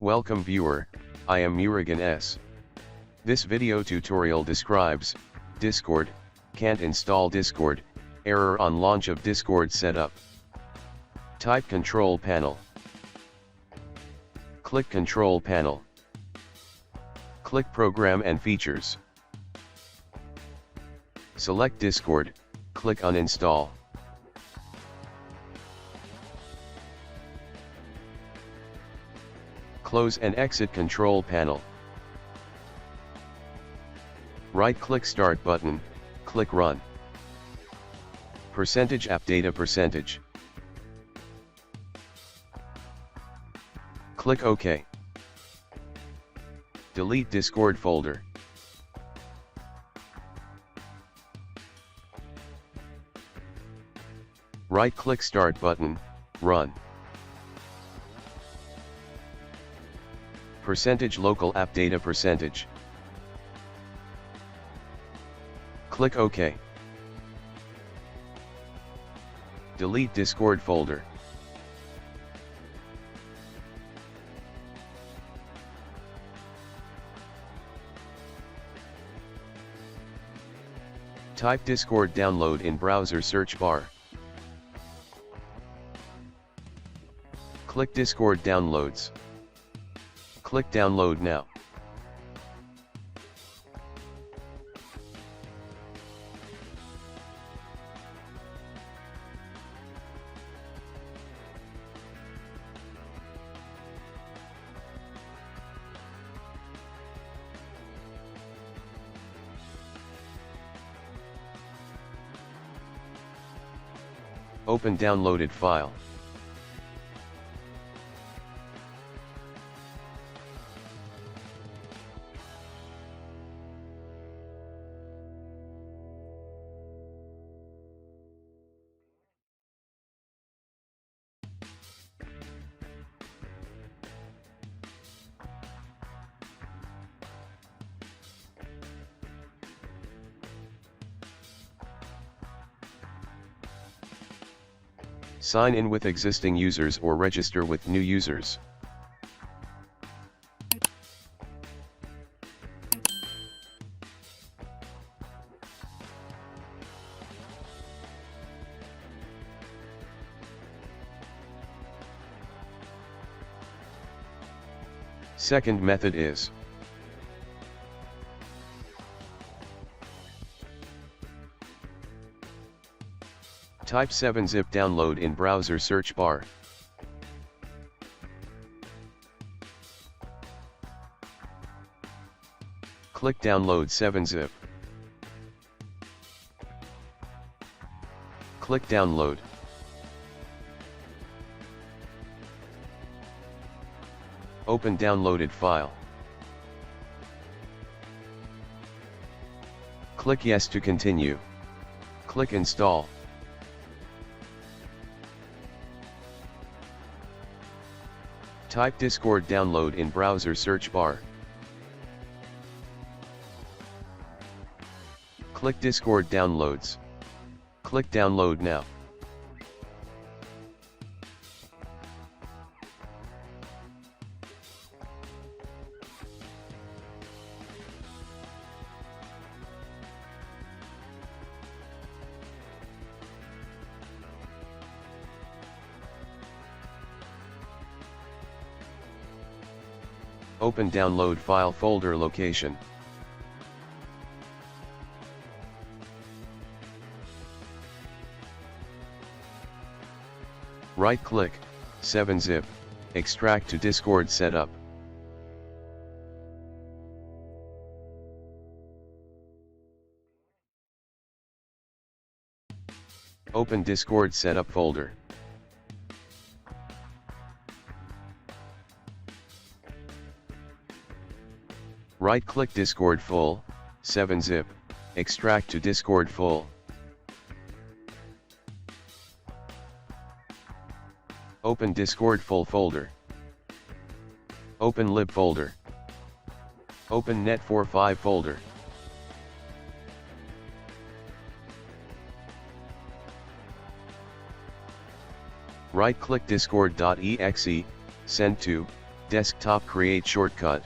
Welcome viewer, I am Murugan S. This video tutorial describes, Discord, can't install Discord, error on launch of Discord setup. Type Control Panel. Click Control Panel. Click Program and Features. Select Discord, click Uninstall. Close and exit Control Panel. Right-click Start button, click Run. App data percentage. Click OK. Delete Discord folder. Right-click Start button, Run. Local app data percentage. Click OK. Delete Discord folder. Type Discord download in browser search bar. Click Discord downloads. Click Download now. Open downloaded file. Sign in with existing users or register with new users. Second method is type 7-zip download in browser search bar. Click Download 7-zip. Click Download. Open downloaded file. Click Yes to continue. Click Install. Type Discord download in browser search bar. Click Discord downloads. Click Download now. Open download file folder location. Right-click, 7-zip, extract to Discord setup. Open Discord setup folder. Right-click Discord full, 7-zip, extract to Discord full. Open Discord full folder. Open lib folder. Open net45 folder. Right-click discord.exe, send to, Desktop create shortcut.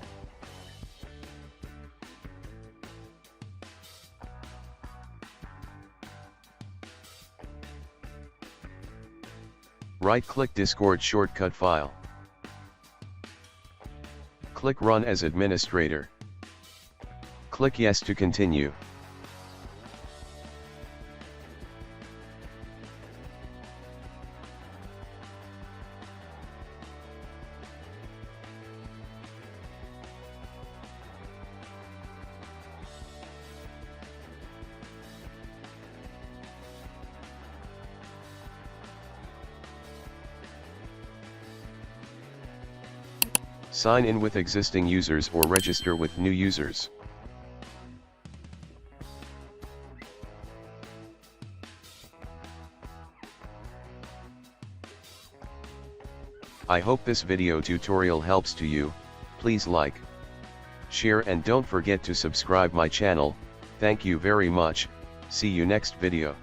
Right-click Discord shortcut file. Click Run as administrator. Click Yes to continue. Sign in with existing users or register with new users. I hope this video tutorial helps to you. Please like, share and don't forget to subscribe my channel. Thank you very much. See you next video.